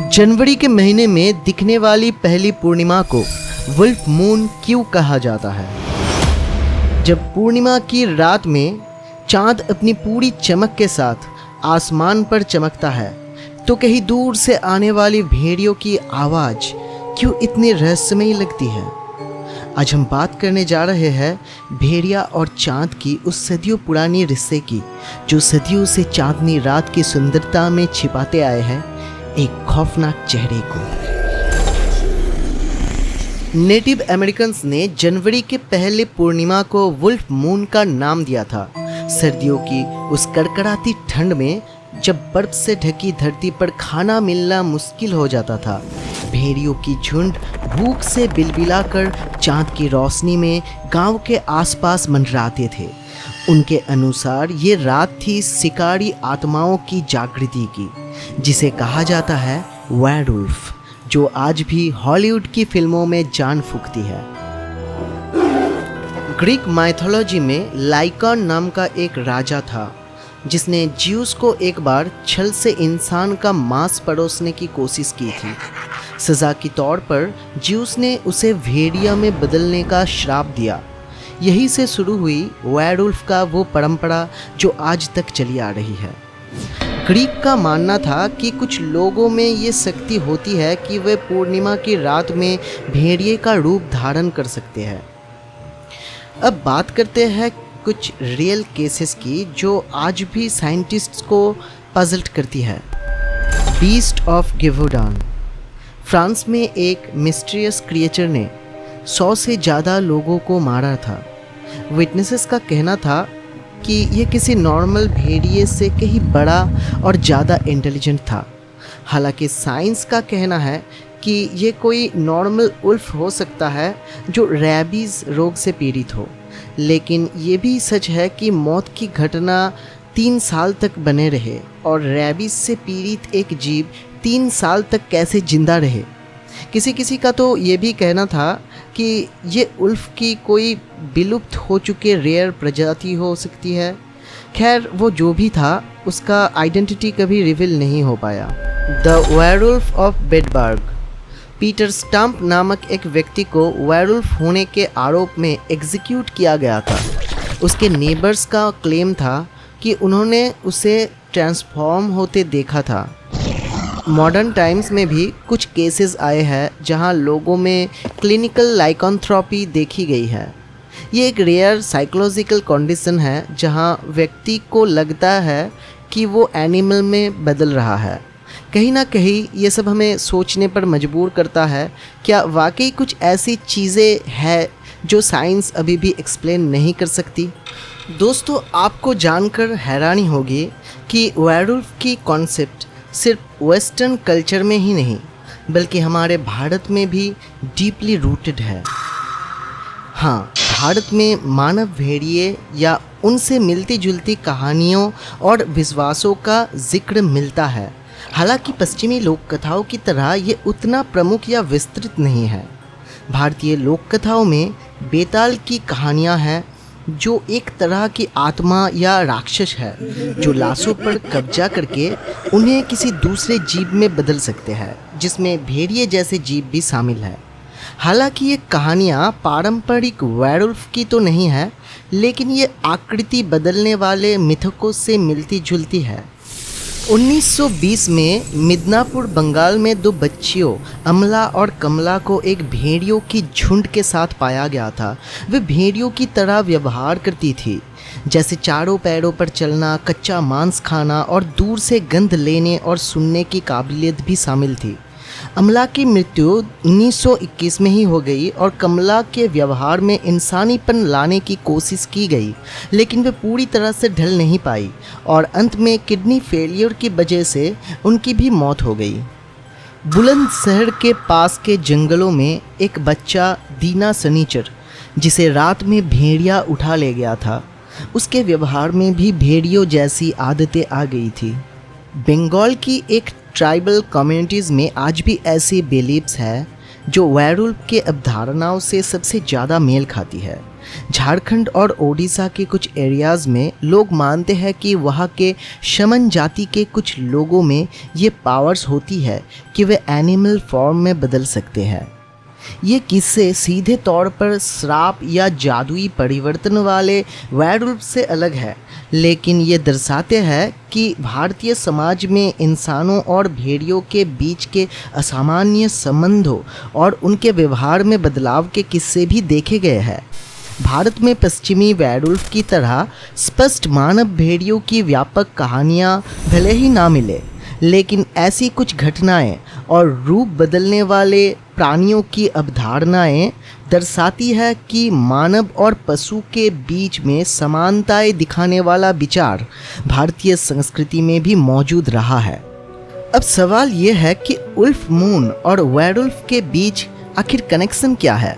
जनवरी के महीने में दिखने वाली पहली पूर्णिमा को वुल्फ मून क्यों कहा जाता है? जब पूर्णिमा की रात में चांद अपनी पूरी चमक के साथ आसमान पर चमकता है तो कहीं दूर से आने वाली भेड़ियों की आवाज़ क्यों इतनी रहस्यमयी लगती है। आज हम बात करने जा रहे हैं भेड़िया और चांद की उस सदियों पुरानी रिश्ते की, जो सदियों से चांदनी रात की सुंदरता में छिपाते आए हैं एक खौफनाक चेहरे को। नेटिव अमेरिकन्स ने जनवरी के पहले पूर्णिमा को वुल्फ मून का नाम दिया था। सर्दियों की उस कड़कड़ाती ठंड में जब बर्फ से ढकी धरती पर खाना मिलना मुश्किल हो जाता था, भेड़ियों की झुंड भूख से बिलबिलाकर चांद की रोशनी में गांव के आसपास मंडराते थे। उनके अनुसार ये रात थी शिकारी आत्माओं की जागृति की, जिसे कहा जाता है वेयरवुल्फ, जो आज भी हॉलीवुड की फिल्मों में जान फूंकती है। ग्रीक माइथोलॉजी में लाइकॉन नाम का एक राजा था जिसने ज्यूस को एक बार छल से इंसान का मांस परोसने की कोशिश की थी। सज़ा के तौर पर ज्यूस ने उसे भेड़िया में बदलने का श्राप दिया। यहीं से शुरू हुई वेयरवुल्फ का वो परंपरा जो आज तक चली आ रही है। ग्रीक का मानना था कि कुछ लोगों में ये शक्ति होती है कि वे पूर्णिमा की रात में भेड़िए का रूप धारण कर सकते हैं। अब बात करते हैं कुछ रियल केसेस की जो आज भी साइंटिस्ट्स को पजल्ट करती है। Beast of गिवोडान। फ्रांस में एक मिस्टीरियस क्रिएचर ने 100 से ज़्यादा लोगों को मारा था। विटनेसेस का कहना था कि यह किसी नॉर्मल भेड़िए से कहीं बड़ा और ज़्यादा इंटेलिजेंट था। हालांकि साइंस का कहना है कि ये कोई नॉर्मल उल्फ हो सकता है जो रैबीज़ रोग से पीड़ित हो, लेकिन ये भी सच है कि मौत की घटना 3 साल तक बने रहे और रैबीज़ से पीड़ित एक जीव 3 साल तक कैसे जिंदा रहे। किसी का तो ये भी कहना था कि ये उल्फ की कोई विलुप्त हो चुके रेयर प्रजाति हो सकती है। खैर, वो जो भी था उसका आइडेंटिटी कभी रिवील नहीं हो पाया। The werewolf of Bedburg. Peter Stump नामक एक व्यक्ति को वेयरवुल्फ होने के आरोप में एग्जीक्यूट किया गया था। उसके नेबर्स का क्लेम था कि उन्होंने उसे ट्रांसफॉर्म होते देखा था। मॉडर्न टाइम्स में भी कुछ केसेस आए हैं जहां लोगों में क्लिनिकल लाइकोनथ्रोपी देखी गई है। ये एक रेयर साइकोलॉजिकल कंडीशन है जहां व्यक्ति को लगता है कि वो एनिमल में बदल रहा है। कहीं ना कहीं ये सब हमें सोचने पर मजबूर करता है, क्या वाकई कुछ ऐसी चीज़ें हैं जो साइंस अभी भी एक्सप्लेन नहीं कर सकती। दोस्तों, आपको जानकर हैरानी होगी कि वेयरवुल्फ की कॉन्सेप्ट सिर्फ वेस्टर्न कल्चर में ही नहीं बल्कि हमारे भारत में भी डीपली रूटेड है। हाँ, भारत में मानव भेड़िए या उनसे मिलती जुलती कहानियों और विश्वासों का जिक्र मिलता है। हालांकि पश्चिमी लोक कथाओं की तरह ये उतना प्रमुख या विस्तृत नहीं है। भारतीय लोक कथाओं में बेताल की कहानियाँ हैं जो एक तरह की आत्मा या राक्षस है जो लाशों पर कब्जा करके उन्हें किसी दूसरे जीव में बदल सकते हैं, जिसमें भेड़िए जैसे जीव भी शामिल है। हालांकि ये कहानियाँ पारंपरिक वेयरवुल्फ की तो नहीं है, लेकिन ये आकृति बदलने वाले मिथकों से मिलती जुलती है। 1920 में मिदनापुर बंगाल में 2 बच्चियों अमला और कमला को एक भेड़ियों की झुंड के साथ पाया गया था। वे भेड़ियों की तरह व्यवहार करती थी, जैसे चारों पैरों पर चलना, कच्चा मांस खाना और दूर से गंध लेने और सुनने की काबिलियत भी शामिल थी। अमला की मृत्यु 1921 में ही हो गई और कमला के व्यवहार में इंसानीपन लाने की कोशिश की गई, लेकिन वे पूरी तरह से ढल नहीं पाई और अंत में किडनी फेलियर की वजह से उनकी भी मौत हो गई। बुलंदशहर के पास के जंगलों में एक बच्चा दीना सनीचर, जिसे रात में भेड़िया उठा ले गया था, उसके व्यवहार में भी भेड़ियों जैसी आदतें आ गई थी। बंगाल की एक ट्राइबल कम्युनिटीज़ में आज भी ऐसी बिलीव्स है जो वेयरवुल्फ के अवधारणाओं से सबसे ज़्यादा मेल खाती है। झारखंड और ओडिशा के कुछ एरियाज़ में लोग मानते हैं कि वहाँ के शमन जाति के कुछ लोगों में ये पावर्स होती है कि वे एनिमल फॉर्म में बदल सकते हैं। ये किस्से सीधे तौर पर श्राप या जादुई परिवर्तन वाले वेयरवुल्फ से अलग है, लेकिन ये दर्शाते हैं कि भारतीय समाज में इंसानों और भेड़ियों के बीच के असामान्य संबंधों और उनके व्यवहार में बदलाव के किस्से भी देखे गए हैं। भारत में पश्चिमी वेयरवुल्फ की तरह स्पष्ट मानव भेड़ियों की व्यापक कहानियाँ भले ही ना मिले, लेकिन ऐसी कुछ घटनाएं और रूप बदलने वाले प्राणियों की अवधारणाएं दर्शाती है कि मानव और पशु के बीच में समानताएं दिखाने वाला विचार भारतीय संस्कृति में भी मौजूद रहा है। अब सवाल ये है कि उल्फ मून और वेयरवुल्फ के बीच आखिर कनेक्शन क्या है।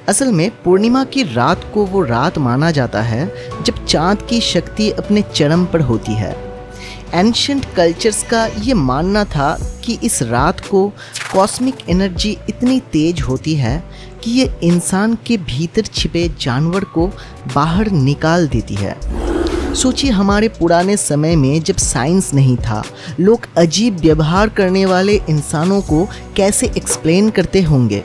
असल में पूर्णिमा की रात को वो रात माना जाता है जब चाँद की शक्ति अपने चरम पर होती है। एंशिएंट कल्चर्स का ये मानना था कि इस रात को कॉस्मिक एनर्जी इतनी तेज होती है कि ये इंसान के भीतर छिपे जानवर को बाहर निकाल देती है। सोचिए, हमारे पुराने समय में जब साइंस नहीं था, लोग अजीब व्यवहार करने वाले इंसानों को कैसे एक्सप्लेन करते होंगे।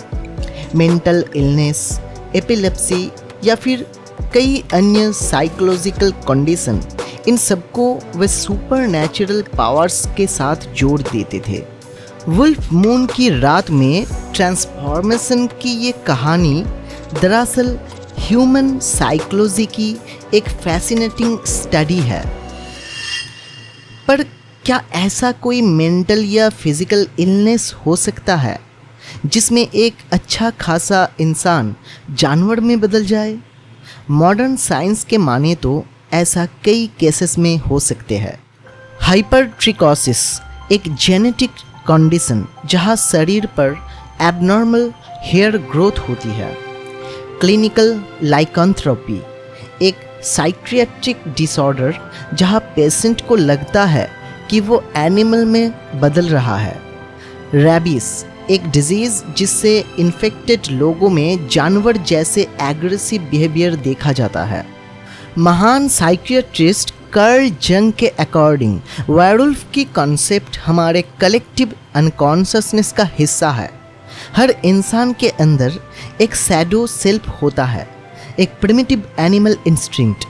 मेंटल इलनेस, एपिलेप्सी या फिर कई अन्य साइकोलॉजिकल कंडीशन, इन सबको वे सुपर नेचुरल पावर्स के साथ जोड़ देते थे। वुल्फ मून की रात में ट्रांसफॉर्मेशन की ये कहानी दरअसल ह्यूमन साइकोलॉजी की एक फैसिनेटिंग स्टडी है। पर क्या ऐसा कोई मेंटल या फिजिकल इलनेस हो सकता है जिसमें एक अच्छा खासा इंसान जानवर में बदल जाए? मॉडर्न साइंस के माने तो ऐसा कई केसेस में हो सकते हैं। हाइपरट्रिकोसिस एक जेनेटिक कंडीशन जहां शरीर पर एबनॉर्मल हेयर ग्रोथ होती है। क्लिनिकल लाइकेंथ्रोपी एक साइकियाट्रिक डिसऑर्डर जहां पेशेंट को लगता है कि वो एनिमल में बदल रहा है। रेबीज एक डिजीज़ जिससे इन्फेक्टेड लोगों में जानवर जैसे एग्रेसिव बिहेवियर देखा जाता है। महान साइकियाट्रिस्ट कार्ल जंग के अकॉर्डिंग वेयरवुल्फ की कॉन्सेप्ट हमारे कलेक्टिव अनकॉन्शियसनेस का हिस्सा है। हर इंसान के अंदर एक शैडो सेल्फ होता है, एक प्रिमिटिव एनिमल इंस्टिंक्ट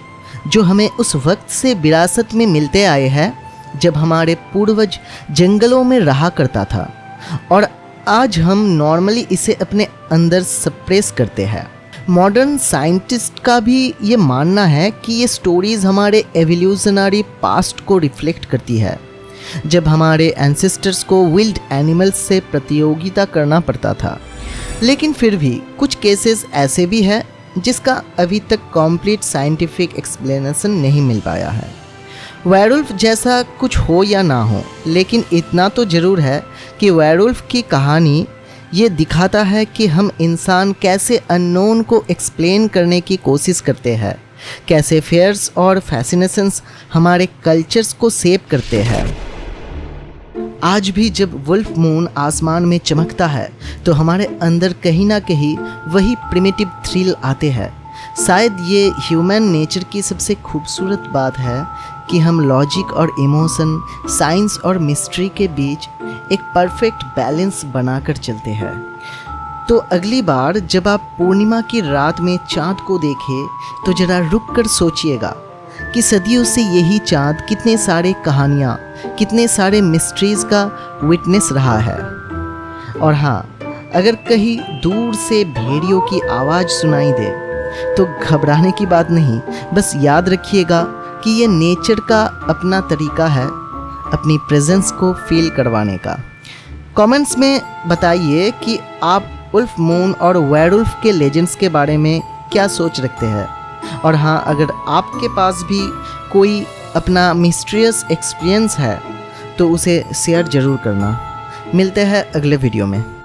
जो हमें उस वक्त से विरासत में मिलते आए हैं जब हमारे पूर्वज जंगलों में रहा करता था, और आज हम नॉर्मली इसे अपने अंदर सप्रेस करते हैं। मॉडर्न साइंटिस्ट का भी ये मानना है कि ये स्टोरीज़ हमारे एवोल्यूशनरी पास्ट को रिफ्लेक्ट करती है, जब हमारे एंसेस्टर्स को विल्ड एनिमल्स से प्रतियोगिता करना पड़ता था। लेकिन फिर भी कुछ केसेस ऐसे भी हैं जिसका अभी तक कॉम्प्लीट साइंटिफिक एक्सप्लेनेशन नहीं मिल पाया है। वेयरवुल्फ जैसा कुछ हो या ना हो, लेकिन इतना तो ज़रूर है कि वेयरवुल्फ की कहानी ये दिखाता है कि हम इंसान कैसे अननोन को एक्सप्लेन करने की कोशिश करते हैं, कैसे फेयर्स और फैसिनेशंस हमारे कल्चर्स को शेप करते हैं। आज भी जब वुल्फ मून आसमान में चमकता है तो हमारे अंदर कहीं ना कहीं वही प्रिमिटिव थ्रिल आते हैं। शायद ये ह्यूमन नेचर की सबसे खूबसूरत बात है कि हम लॉजिक और इमोशन, साइंस और मिस्ट्री के बीच एक परफेक्ट बैलेंस बनाकर चलते हैं। तो अगली बार जब आप पूर्णिमा की रात में चाँद को देखें तो ज़रा रुक कर सोचिएगा कि सदियों से यही चाँद कितने सारे कहानियाँ, कितने सारे मिस्ट्रीज़ का विटनेस रहा है। और हाँ, अगर कहीं दूर से भेड़ियों की आवाज़ सुनाई दे तो घबराने की बात नहीं, बस याद रखिएगा कि ये नेचर का अपना तरीका है अपनी प्रेजेंस को फील करवाने का। कमेंट्स में बताइए कि आप उल्फ मून और वेयरवुल्फ के लेजेंड्स के बारे में क्या सोच रखते हैं। और हाँ, अगर आपके पास भी कोई अपना मिस्टीरियस एक्सपीरियंस है तो उसे शेयर ज़रूर करना। मिलते हैं अगले वीडियो में।